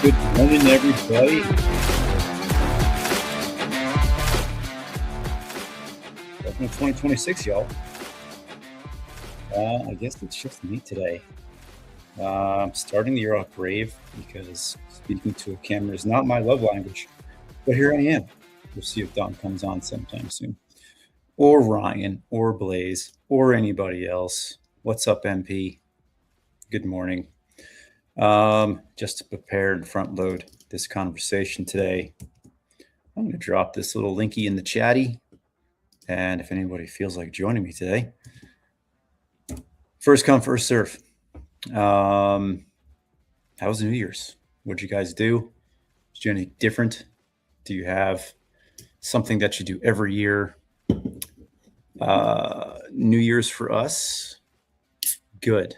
Good morning, everybody. Welcome to 2026, y'all. I guess it's just me today. I'm starting the year off brave because speaking to a camera is not my love language. But here I am. We'll see if Don comes on sometime soon. Or Ryan, or Blaze, or anybody else. What's up, MP? Good morning. Just to prepare and front load this conversation today, I'm going to drop this little linky in the chatty. And if anybody feels like joining me today, first come, first serve. How was New Year's? What'd you guys do? Did you do anything different? Do you have something that you do every year? New Year's for us, good.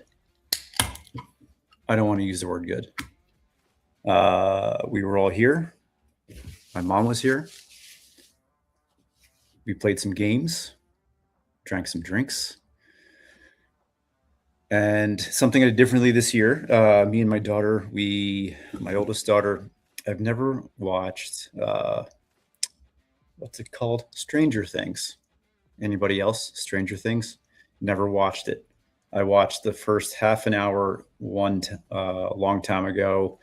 I don't want to use the word good. We were all here. My mom was here. We played some games, drank some drinks. And something I did differently this year, me and my daughter, my oldest daughter, I've never watched, what's it called? Stranger Things. Anybody else? Stranger Things? Never watched it. I watched the first half an hour a long time ago.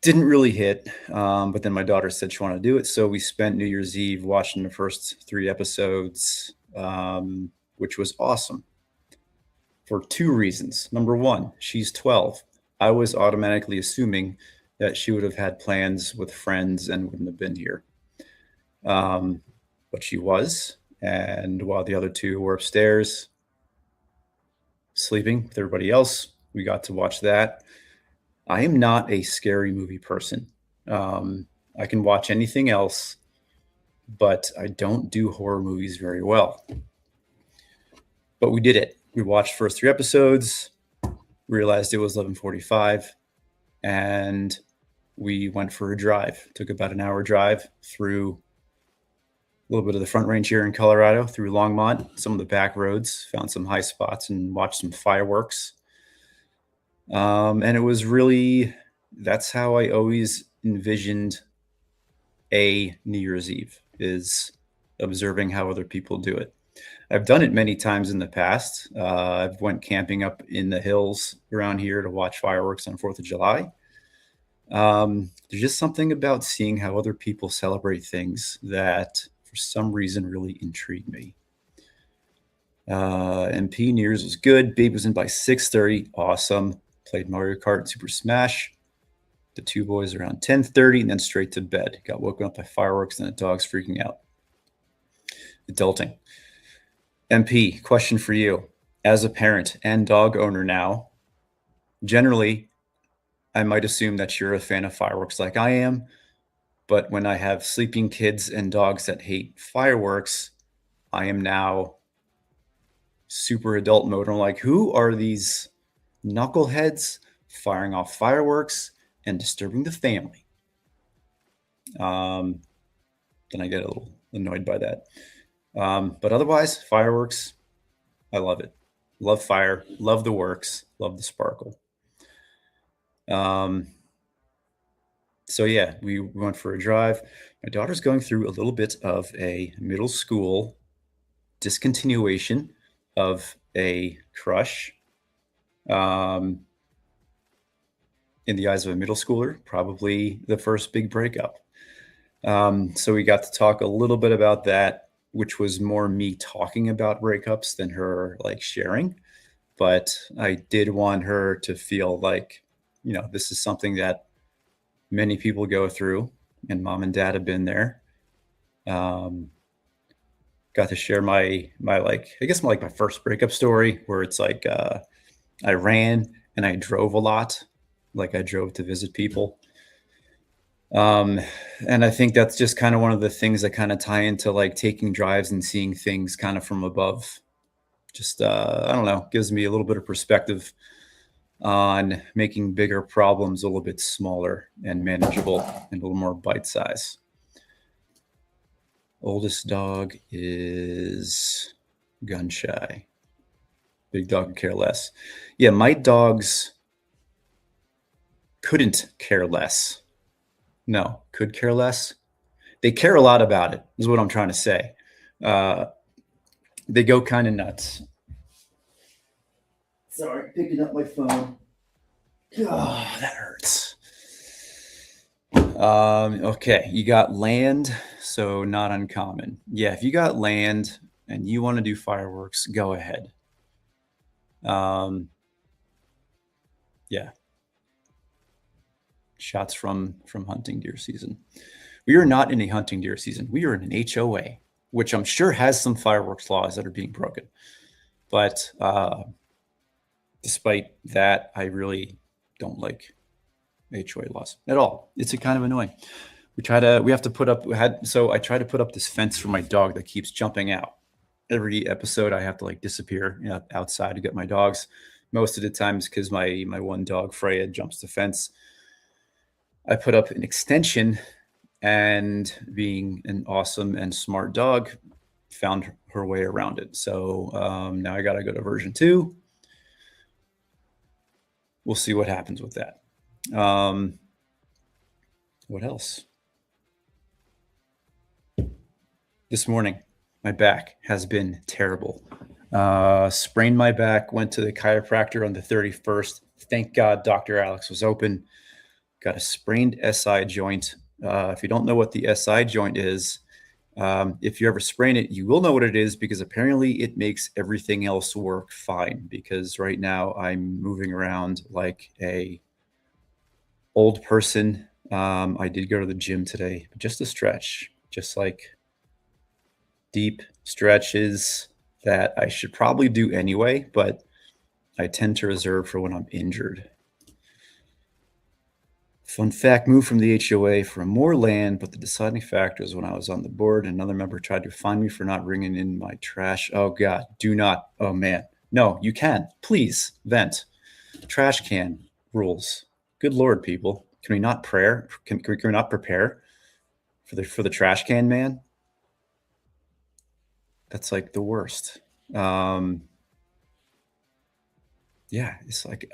Didn't really hit, but then my daughter said she wanted to do it, so we spent New Year's Eve watching the first 3 episodes, which was awesome for 2 reasons. Number 1, she's 12. I was automatically assuming that she would have had plans with friends and wouldn't have been here. But she was, and while the other 2 were upstairs sleeping with everybody else, we got to watch that. I am not a scary movie person. I can watch anything else, but I don't do horror movies very well. But we did it. We watched the first 3 episodes, realized it was 11:45, and we went for a drive. Took about an hour drive through a little bit of the Front Range here in Colorado, through Longmont, some of the back roads, found some high spots, and watched some fireworks. And it was really, that's how I always envisioned a New Year's Eve, is observing how other people do it. I've done it many times in the past. I've went camping up in the hills around here to watch fireworks on 4th of July. There's just something about seeing how other people celebrate things that for some reason really intrigue me. MP New Year's was good. Babe was in by 6:30. Awesome. Played Mario Kart and Super Smash. The 2 boys around 10:30 and then straight to bed. Got woken up by fireworks and the dogs freaking out. Adulting. MP, question for you. As a parent and dog owner now, generally, I might assume that you're a fan of fireworks like I am, but when I have sleeping kids and dogs that hate fireworks, I am now super adult mode. I'm like, who are these knuckleheads firing off fireworks and disturbing the family? Then I get a little annoyed by that. But otherwise, fireworks, I love it. Love fire, love the works, love the sparkle. So yeah, we went for a drive. My daughter's going through a little bit of a middle school discontinuation of a crush. In the eyes of a middle schooler, probably the first big breakup. So we got to talk a little bit about that, which was more me talking about breakups than her like sharing. But I did want her to feel like, this is something that many people go through, and mom and dad have been there. Got to share my first breakup story, where it's like I ran and I drove a lot, like I drove to visit people. And I think that's just kind of one of the things that kind of tie into like taking drives and seeing things kind of from above. Just I don't know, gives me a little bit of perspective on making bigger problems a little bit smaller and manageable and a little more bite size. Oldest dog is gun shy. Big dog could care less. Yeah, my dogs couldn't care less. No, could care less. They care a lot about it, is what I'm trying to say. Uh, they go kind of nuts. Sorry, picking up my phone. Oh, that hurts. Okay, you got land, so not uncommon. Yeah, if you got land and you want to do fireworks, go ahead. Yeah. Shots from hunting deer season. We are not in a hunting deer season. We are in an HOA, which I'm sure has some fireworks laws that are being broken. But despite that, I really don't like HOA laws at all. It's a kind of annoying. We have to put up, so I try to put up this fence for my dog that keeps jumping out. Every episode I have to like disappear outside to get my dogs. Most of the times because my one dog, Freya, jumps the fence. I put up an extension, and being an awesome and smart dog, found her way around it. So now I got to go to version 2. We'll see what happens with that. What else? This morning, my back has been terrible. Sprained my back, went to the chiropractor on the 31st. Thank God Dr. Alex was open. Got a sprained SI joint. If you don't know what the SI joint is, if you ever sprain it, you will know what it is, because apparently it makes everything else work fine. Because right now I'm moving around like a old person. I did go to the gym today, just to stretch, just like deep stretches that I should probably do anyway, but I tend to reserve for when I'm injured. Fun fact, moved from the HOA for more land, but the deciding factor is when I was on the board, another member tried to fine me for not bringing in my trash. Oh God, do not. Oh man. No, you can. Please vent. Trash can rules. Good Lord, people. Can we not prepare for the trash can man? That's like the worst. Yeah, it's like,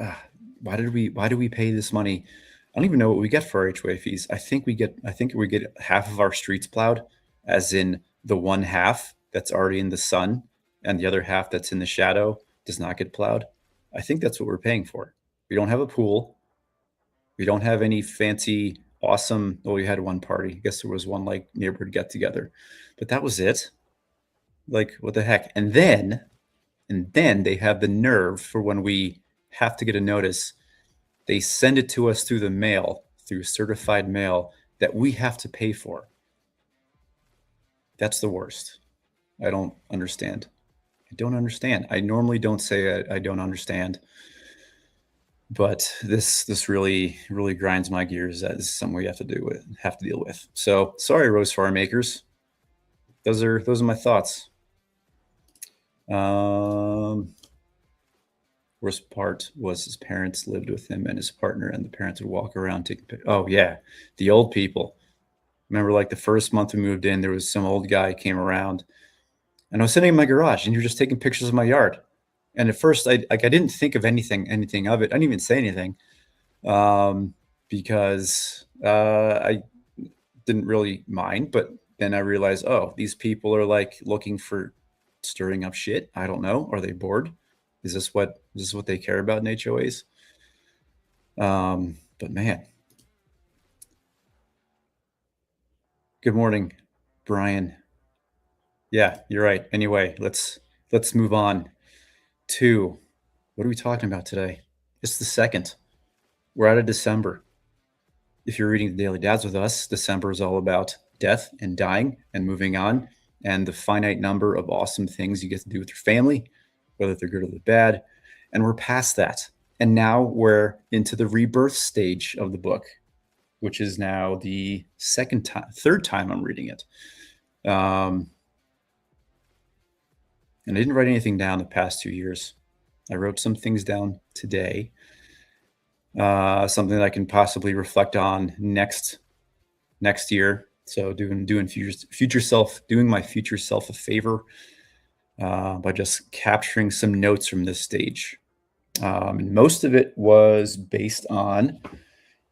why do we pay this money? I don't even know what we get for our HOA fees. I think we get half of our streets plowed, as in the one half that's already in the sun, and the other half that's in the shadow does not get plowed. I think that's what we're paying for. We don't have a pool. We don't have any fancy, awesome. Well, we had one party. I guess there was one like neighborhood get together, but that was it. Like, what the heck? And then they have the nerve for when we have to get a notice. They send it to us through the mail, through certified mail, that we have to pay for. That's the worst. I don't understand. I don't understand. I normally don't say I don't understand, but this really grinds my gears. That is something we have to deal with. So sorry, Rose Farm Makers. Those are my thoughts. Worst part was his parents lived with him and his partner, and the parents would walk around taking pictures. Oh yeah, the old people. Remember, like the first month we moved in, there was some old guy came around, and I was sitting in my garage, and you're just taking pictures of my yard. And at first, I didn't think of anything of it. I didn't even say anything, because I didn't really mind. But then I realized, oh, these people are like looking for stirring up shit. I don't know. Are they bored? Is this what they care about in HOAs? But man, good morning, Brian. Yeah, you're right. Anyway, let's move on to, what are we talking about today? It's the 2nd. We're out of December. If you're reading the Daily Dads with us, December is all about death and dying and moving on, and the finite number of awesome things you get to do with your family, whether they're good or they're bad. And we're past that. And now we're into the rebirth stage of the book, which is now the third time I'm reading it. And I didn't write anything down the past 2 years. I wrote some things down today. Something that I can possibly reflect on next year. So doing my future self a favor by just capturing some notes from this stage. And most of it was based on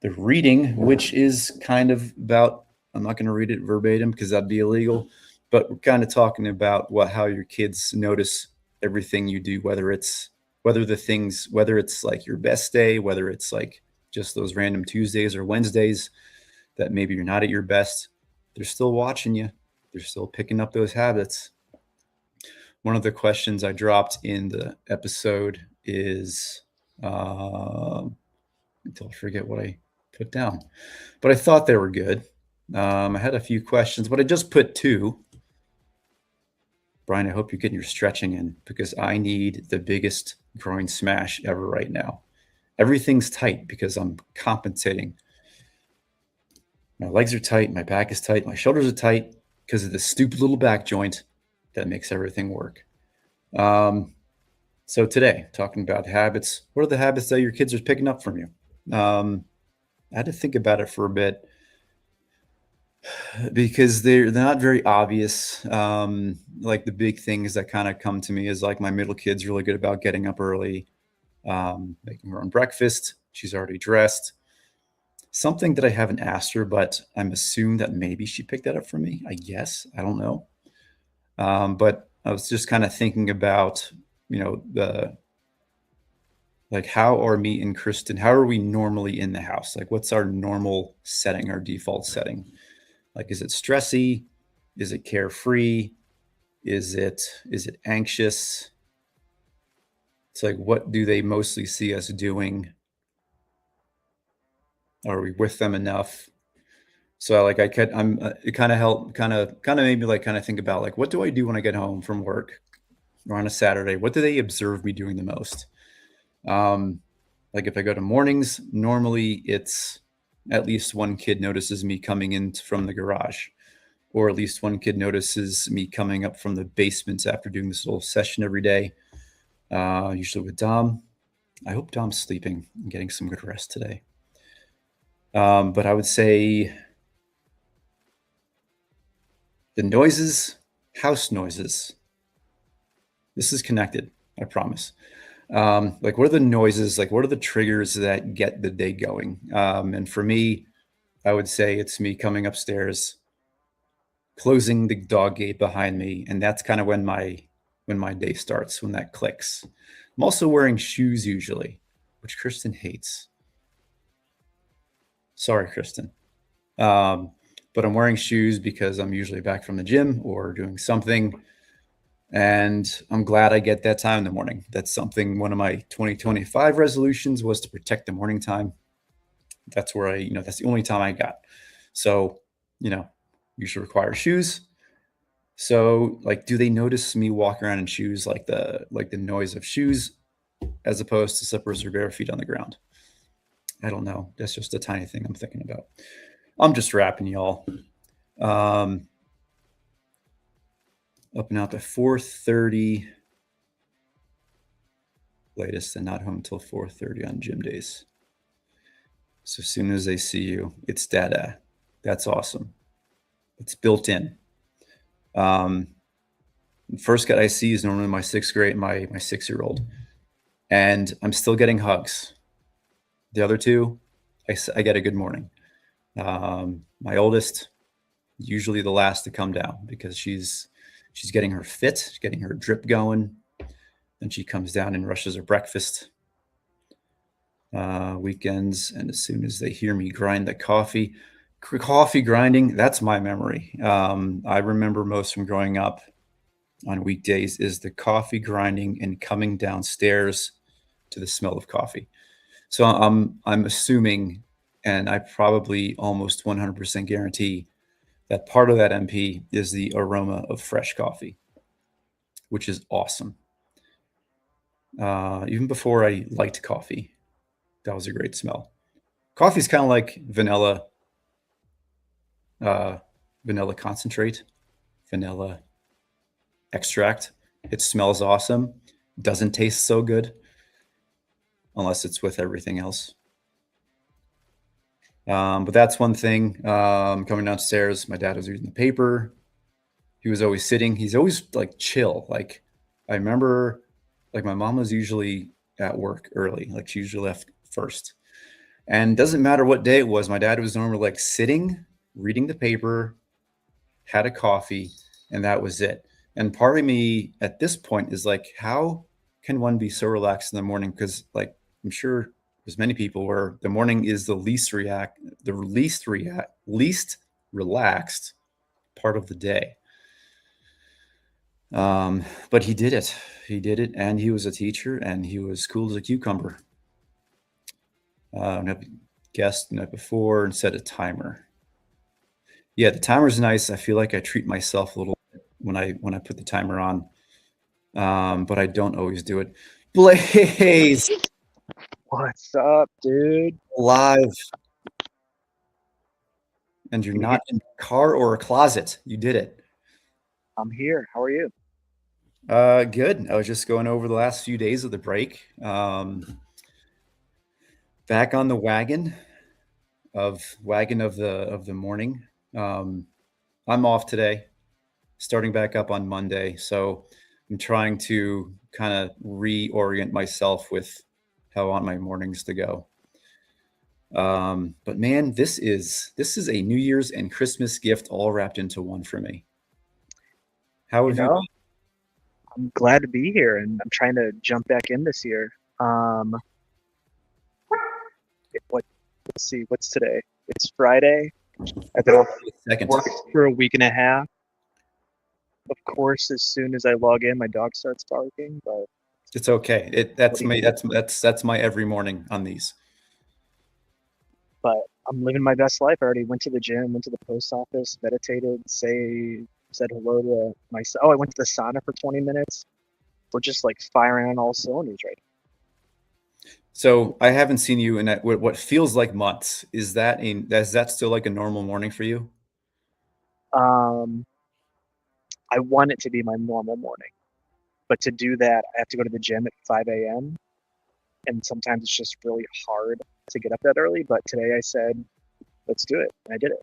the reading, which is kind of about, I'm not going to read it verbatim because that'd be illegal, but we're kind of talking about how your kids notice everything you do, whether it's like your best day, whether it's like just those random Tuesdays or Wednesdays that maybe you're not at your best, they're still watching you. They're still picking up those habits. One of the questions I dropped in the episode is, until I forget what I put down, but I thought they were good. I had a few questions, but I just put two. Brian, I hope you're getting your stretching in because I need the biggest groin smash ever right now. Everything's tight because I'm compensating. My legs are tight, my back is tight, my shoulders are tight because of this stupid little back joint that makes everything work. So today, talking about habits, what are the habits that your kids are picking up from you? I had to think about it for a bit because they're not very obvious. Like the big things that kind of come to me is like my middle kid's really good about getting up early, making her own breakfast. She's already dressed. Something that I haven't asked her, but I'm assuming that maybe she picked that up from me. I guess I don't know. But I was just kind of thinking about, the like how are me and Kristen, how are we normally in the house? Like what's our normal setting, our default setting? Like is it stressy? Is it carefree? Is it anxious? It's like what do they mostly see us doing? Are we with them enough? So like it kind of helped kind of made me like kind of think about like what do I do when I get home from work or on a Saturday? What do they observe me doing the most? Um, like if I go to mornings, normally it's at least one kid notices me coming in from the garage, or at least one kid notices me coming up from the basement after doing this little session every day. Usually with Dom. I hope Dom's sleeping and getting some good rest today. But I would say the noises, house noises. This is connected, I promise. Like what are the noises, like what are the triggers that get the day going? And for me, I would say it's me coming upstairs, closing the dog gate behind me, and that's kind of when my day starts, when that clicks. I'm also wearing shoes usually, which Kristen hates. Sorry, Kristen. Um, but I'm wearing shoes because I'm usually back from the gym or doing something. And I'm glad I get that time in the morning. That's something, one of my 2025 resolutions was to protect the morning time. That's where that's the only time I got. So, you should require shoes. So like, do they notice me walking around in shoes, like the noise of shoes as opposed to slippers or bare feet on the ground? I don't know. That's just a tiny thing I'm thinking about. I'm just rapping, y'all. Um, Up and out at 4:30 latest, and not home until 4:30 on gym days. So as soon as they see you, it's dada. That's awesome. It's built in. Um, First guy I see is normally my 6-year-old, and I'm still getting hugs. The other two, I get a good morning. My oldest, usually the last to come down because she's getting her fit, getting her drip going. Then she comes down and rushes her breakfast. Weekends, and as soon as they hear me grind the coffee grinding, that's my memory. I remember most from growing up on weekdays is the coffee grinding and coming downstairs to the smell of coffee. So I'm assuming, and I probably almost 100% guarantee that part of that MP is the aroma of fresh coffee, which is awesome. Even before I liked coffee, that was a great smell. Coffee is kind of like vanilla concentrate, vanilla extract. It smells awesome, doesn't taste so good unless it's with everything else. But that's one thing. Coming downstairs, my dad was reading the paper. He was always sitting. He's always like chill. Like I remember, like my mom was usually at work early. Like she usually left first, And doesn't matter what day it was, my dad was normally like sitting, reading the paper, had a coffee, and that was it. And part of me at this point is like, how can one be so relaxed in the morning? Because like I'm sure there's many people where the morning is the least relaxed part of the day. But he did it. He did it, and he was a teacher, and he was cool as a cucumber. Never guessed the night before and set a timer. Yeah, the timer's nice. I feel like I treat myself a little bit when I put the timer on, but I don't always do it. Blaze What's up, dude? live, and you're Can you not hear? in a car or a closet. You did it. I'm here. How are you? Good. I was just going over the last few days of the break. Back on the wagon of the morning. Um, I'm off today, starting back up on Monday. So I'm trying to kind of reorient myself with how I want my mornings to go. But man, this is a New Year's and Christmas gift all wrapped into one for me. How You have you know, I'm glad to be here, and I'm trying to jump back in this year. Um, what? Let's see. What's today? It's Friday. I've been been? off Second. work for a week and a half. Of course, as soon as I log in, my dog starts barking. But It's okay. what That's do you me. do? That's my every morning on these. But I'm living my best life. I already went to the gym, went to the post office, meditated, said hello to myself. Oh, I went to the sauna for 20 minutes. We're just like firing on all cylinders right So I haven't seen you in what feels like months. Is that still like a normal morning for you? now. I want it to be my normal morning. But to do that, I have to go to the gym at 5 a.m. And sometimes it's just really hard to get up that early. But today I said, let's do it. And I did it.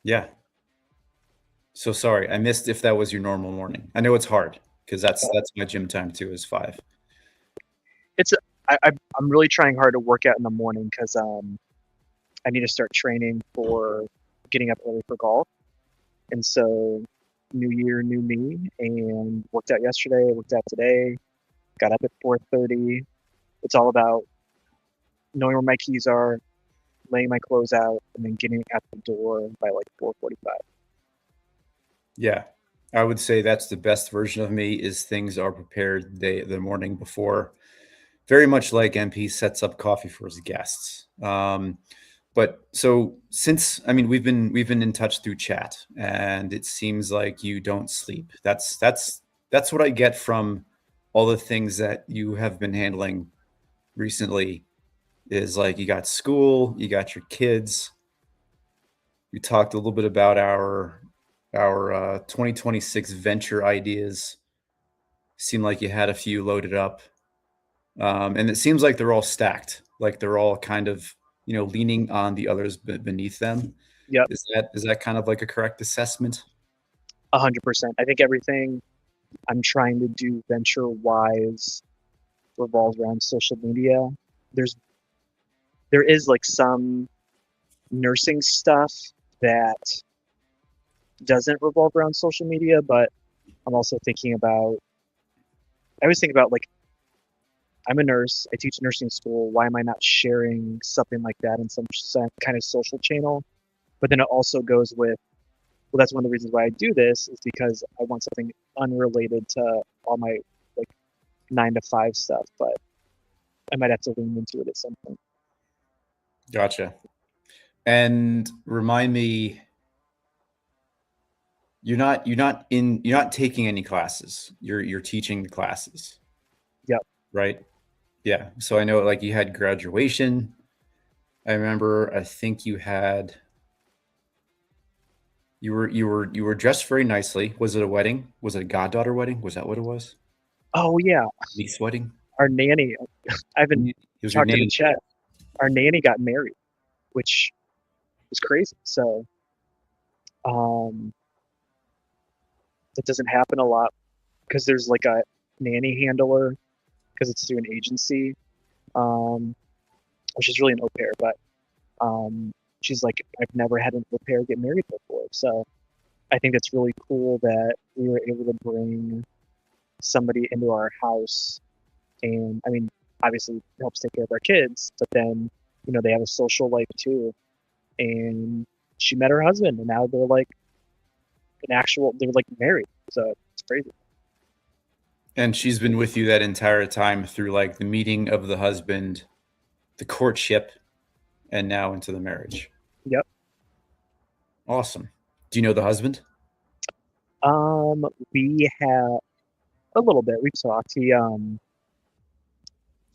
Yeah. So sorry, I missed if that was your normal morning. I know it's hard because that's my gym time too is 5. It's I'm really trying hard to work out in the morning because I need to start training for getting up early for golf. And so new year, new me, and worked out yesterday, worked out today, got up at 4:30. It's all about knowing where my keys are, laying my clothes out, and then getting out the door by like 4:45. Yeah. I would say that's the best version of me is things are prepared the morning before. Very much like MP sets up coffee for his guests. But so since I mean we've been in touch through chat and it seems like you don't sleep. That's what I get from all the things that you have been handling recently is like you got school, you got your kids. We talked a little bit about our 2026 venture ideas. Seemed like you had a few loaded up, and it seems like they're all stacked. Like they're all kind of leaning on the others beneath them. Yep, Is that kind of like a correct assessment? 100%. I think everything I'm trying to do venture wise revolves around social media. There's there is like some nursing stuff that doesn't revolve around social media, but I'm also thinking about I always think about like I'm a nurse, I teach nursing school. Why am I not sharing something like that in some kind of social channel? But then it also goes with, well, that's one of the reasons why I do this is because I want something unrelated to all my like 9 to 5 stuff, but I might have to lean into it at some point. Gotcha. And remind me, you're not taking any classes. You're teaching the classes, Yep. right? Yeah. So I know like you had graduation. I remember I think you were dressed very nicely. Was it a wedding? Was it a goddaughter wedding? Was that what it was? Oh yeah, Niece wedding? our nanny. I haven't It was your talked to the name. chat. Our nanny got married, which was crazy. So um, it doesn't happen a lot because there's like a nanny handler because it's through an agency. Um, she's really an au pair, but she's like, I've never had an au pair get married before. So I think it's really cool that we were able to bring somebody into our house. And I mean, obviously it helps take care of our kids, but then, they have a social life too. And she met her husband, and now they're like they're like married. So it's crazy. And she's been with you that entire time through like the meeting of the husband, the courtship, and now into the marriage. Yep. Awesome. Do you know the husband? We have a little bit. We've talked. I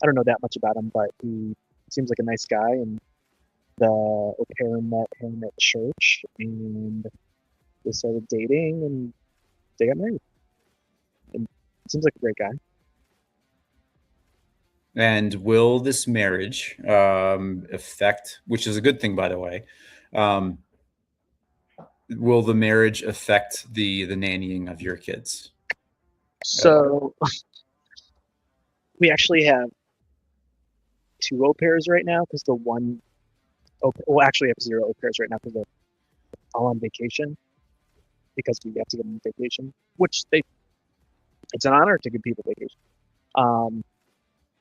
don't know that much about him, but he seems like a nice guy. And the au pair met him at church, and they started dating, and they got married. And it seems like a great guy. And will this marriage affect, which is a good thing, by the way, um, will the marriage affect the nannying of your kids? So we actually have two au pairs right now because the one, well, actually, have zero au pairs right now because they're all on vacation because we have to give them vacation, which it's an honor to give people vacation.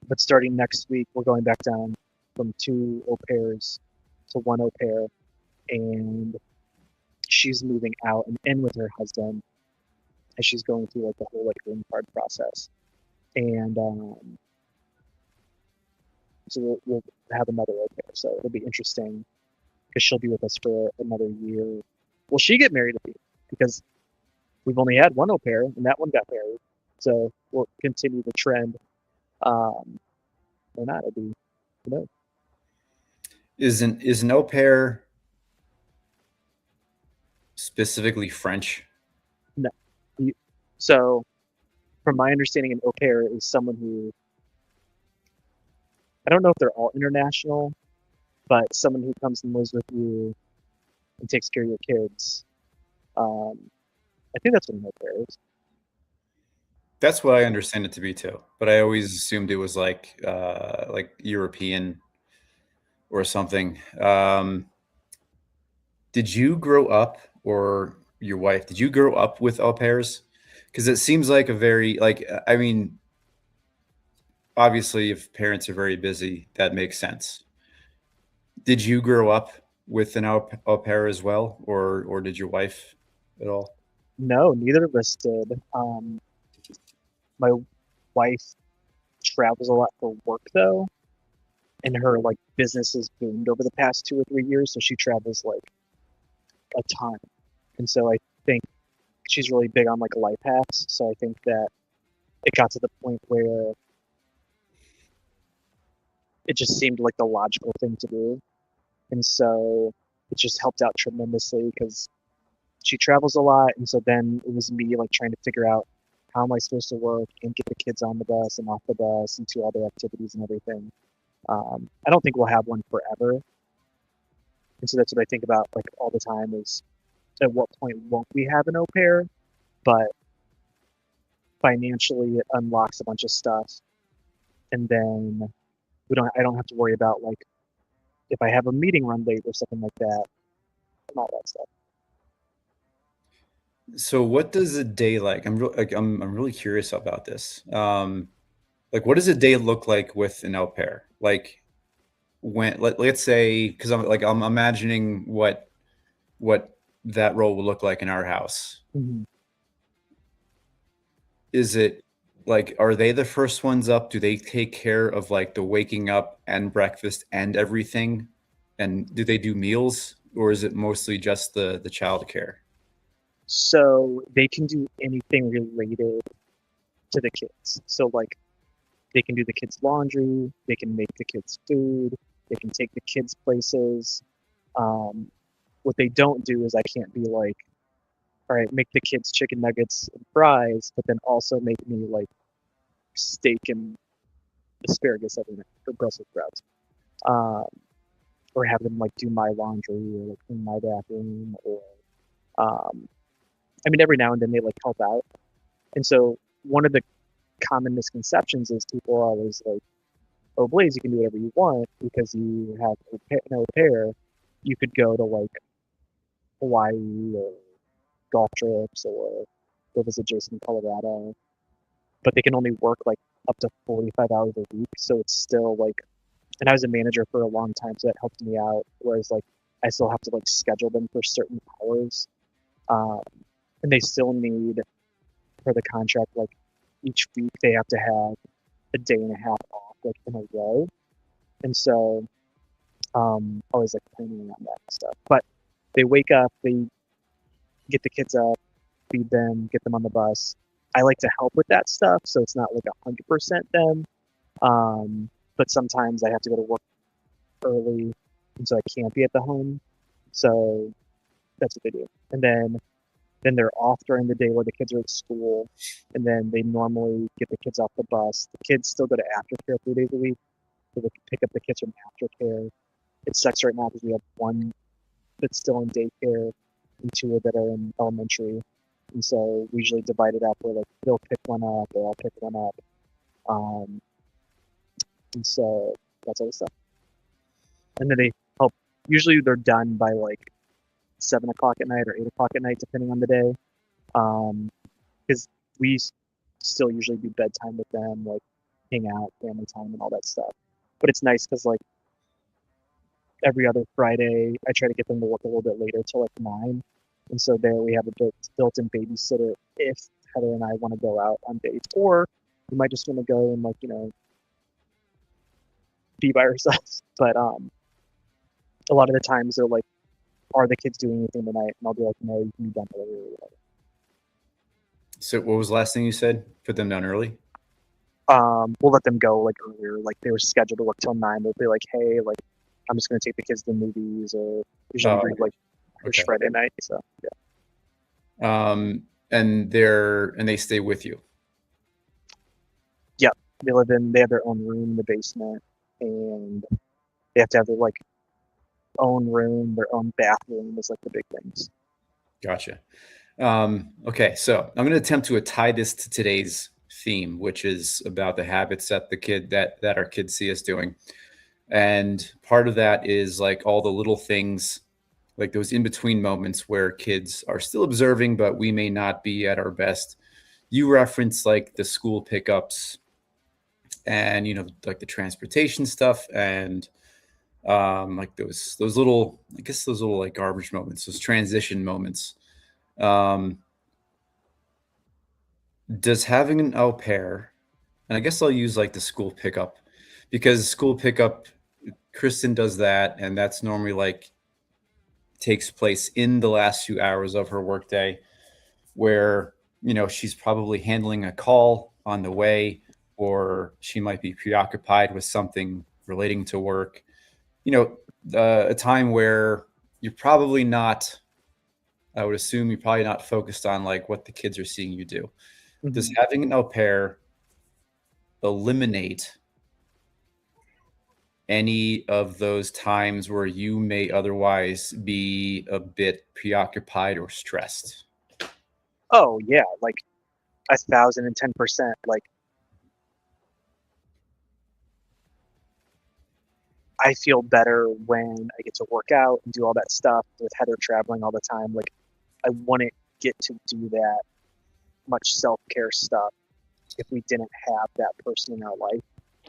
But starting next week, we're going back down from two au pairs to one au pair, and she's moving out and in with her husband, and she's going through like the whole like green card process. And so we'll have another au pair. So it'll be interesting because she'll be with us for another year. Will she get married because we've only had one au pair and that one got married. So we'll continue the trend. Or not, it'll be, Is an au pair specifically French? No. So from my understanding, an au pair is someone who, I don't know if they're all international, but someone who comes and lives with you and takes care of your kids. I think that's what an au pair is. That's what I understand it to be too. But I always assumed it was like European or something. Did you grow up, or your wife, did you grow up with au pairs? Because it seems like a very like I mean, obviously, if parents are very busy, that makes sense. Did you grow up with an au pair as well, or did your wife at all? No, neither of us did. My wife travels a lot for work though, and her like business has boomed over the past 2 or 3 years, so she travels like a ton. And so I think she's really big on like life hacks. So I think that it got to the point where it just seemed like the logical thing to do. And so it just helped out tremendously because she travels a lot. And so then it was me like trying to figure out how am I supposed to work and get the kids on the bus and off the bus and to all their activities and everything. I don't think we'll have one forever. And so that's what I think about like all the time is at what point won't we have an au pair? But financially it unlocks a bunch of stuff. And then I don't have to worry about like if I have a meeting run late or something like that and all that stuff. So, what does a day like? I'm really curious about this. Like, what does a day look like with an au pair? Like, let's say, because I'm imagining what that role will look like in our house. Mhm. Is it like, are they the first ones up? Do they take care of like the waking up and breakfast and everything? And do they do meals, or is it mostly just the child care? So they can do anything related to the kids. So like they can do the kids' laundry, they can make the kids food, they can take the kids places. Um, what they don't do is I can't be like, all right, make the kids chicken nuggets and fries, but then also make me like steak and asparagus every night or Brussels sprouts. Um, or have them like do my laundry or like clean my bathroom or um, I mean every now and then they like help out. And so one of the common misconceptions is people are always like, oh, Blaze, you can do whatever you want because you have an au pair. You could go to like Hawaii or golf trips or go visit Jason in Colorado, but they can only work like up to 45 hours a week. So it's still like, and I was a manager for a long time, so that helped me out. Whereas like I still have to like schedule them for certain hours, um, and they still need for the contract like each week they have to have a day and a half off like in a row, and so always like planning on that stuff. But they wake up, they get the kids up, feed them, get them on the bus. I like to help with that stuff, so it's not like 100% them. But sometimes I have to go to work early, and so I can't be at the home. So that's what they do. And then they're off during the day where the kids are at school, and then they normally get the kids off the bus. The kids still go to aftercare 3 days a week, so they can pick up the kids from aftercare. It sucks right now because we have one that's still in daycare and two that are in elementary. And so we usually divide it up where like they'll pick one up or I'll pick one up. Um, and so that's all the stuff. And then they help. Usually they're done by like 7 o'clock at night or 8 o'clock at night, depending on the day. Because we still usually do bedtime with them, like hang out, family time, and all that stuff. But it's nice because like every other Friday, I try to get them to work a little bit later till like 9. And so there we have a built-in babysitter if Heather and I want to go out on dates, or we might just want to go and like, be by ourselves. But a lot of the times they're like, are the kids doing anything tonight? And I'll be like, no, you can be done earlier or whatever. So what was the last thing you said? Put them down early? We'll let them go like earlier. Like they were scheduled to work till 9. They'll be like, hey, like I'm just gonna take the kids to the movies, or usually we do like okay. Friday night. So yeah. And they stay with you. Yeah, they have their own room in the basement, and they have to have their like own room, their own bathroom is like the big things. Gotcha. Okay, so I'm going to attempt to tie this to today's theme, which is about the habits that our kids see us doing. And part of that is like all the little things, like those in between moments where kids are still observing, but we may not be at our best. You reference like the school pickups and, like the transportation stuff and like those little, I guess those little like garbage moments, those transition moments. Does having an au pair, and I guess I'll use like the school pickup, because school pickup, Kristen does that, and that's normally like takes place in the last few hours of her workday, where she's probably handling a call on the way, or she might be preoccupied with something relating to work. A time where you're probably not, I would assume you're probably not focused on like what the kids are seeing you do. Mm-hmm. Does having an au pair eliminate any of those times where you may otherwise be a bit preoccupied or stressed? Oh yeah, like 1,010%. Like I feel better when I get to work out and do all that stuff with Heather traveling all the time. Like I wouldn't get to do that much self-care stuff if we didn't have that person in our life.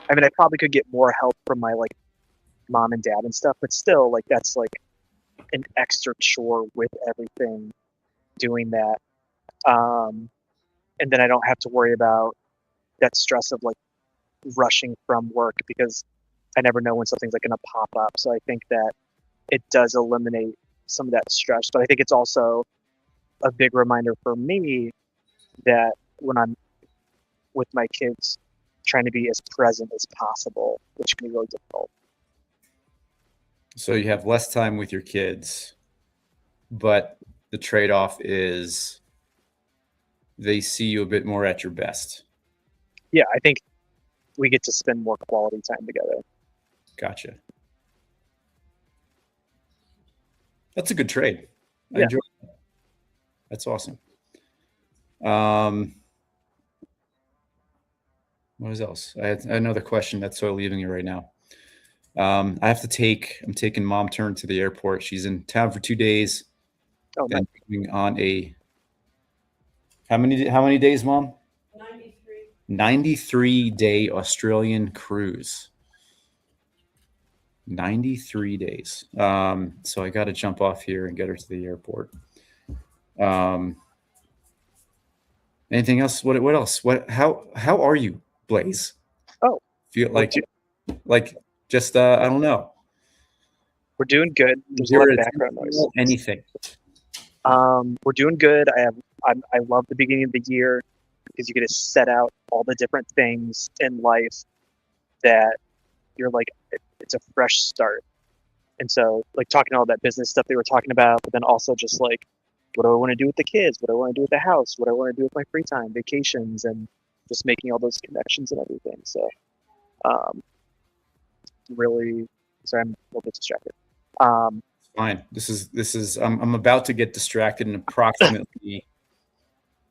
I mean, I probably could get more help from my like mom and dad and stuff, but still, like that's like an extra chore with everything doing that. And then I don't have to worry about that stress of like rushing from work because I never know when something's like going to pop up. So I think that it does eliminate some of that stress, but I think it's also a big reminder for me that when I'm with my kids, trying to be as present as possible, which can be really difficult. So you have less time with your kids, but the trade-off is they see you a bit more at your best. Yeah, I think we get to spend more quality time together. Gotcha. That's a good trade. Yeah. I enjoy that. That's awesome. What else? I had another question that's sort of leaving me right now. I'm taking mom turn to the airport. She's in town for 2 days. Oh, nice. Then going on a how many days, mom? 93-day Australian cruise. 93 days. So I got to jump off here and get her to the airport. Anything else? What else? How are you, Blaze? Oh, Feel we're, like do- just I don't know. we're doing good. There's a Hear lot of it, background noise. anything. We're doing good. I love the beginning of the year because you get to set out all the different things in life that you're like, it's a fresh start. And so, like, talking all that business stuff they were talking about, but then also just like, what do I want to do with the kids? What do I want to do with the house? What do I want to do with my free time, vacations, and just making all those connections and everything. So, really, sorry, I'm a little bit distracted. Fine. This is I'm about to get distracted in approximately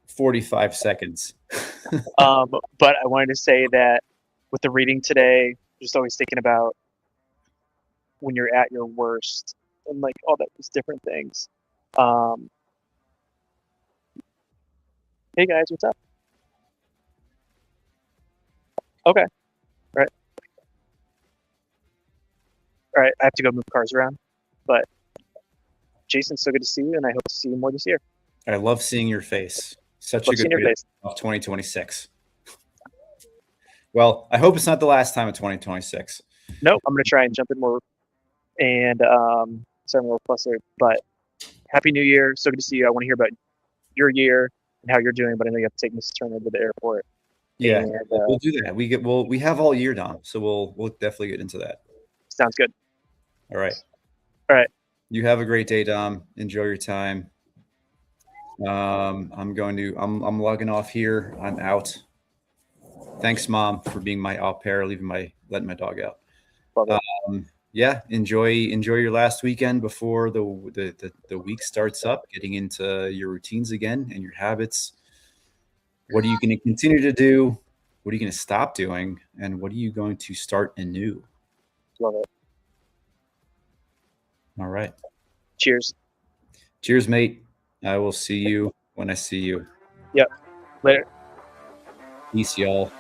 45 seconds. But I wanted to say that with the reading today, just always thinking about when you're at your worst and like all those different things. Hey guys, what's up? Okay, all right. I have to go move cars around, but Jason, so good to see you, and I hope to see you more this year. I love seeing your face. Such Love a good seeing your way to face. kick off 2026. Well, I hope it's not the last time in 2026. Nope, I'm gonna try and jump in more, and sorry, I'm a little flustered, but Happy New Year. So good to see you. I want to hear about your year and how you're doing, but I know you have to take Mrs. Turner to the airport. Yeah, And, we'll do that. We have all year, Dom, so we'll definitely get into that. sounds good. All right. All right. You have a great day, Dom. Enjoy your time. I'm logging off here. I'm out. Thanks, Mom, for being my au pair, letting my dog out. Love it. Yeah, enjoy your last weekend before the week starts up, getting into your routines again and your habits. What are you going to continue to do? What are you going to stop doing? And what are you going to start anew? Love it. All right. Cheers. Cheers, mate. I will see you when I see you. Yep. Later. Peace, y'all.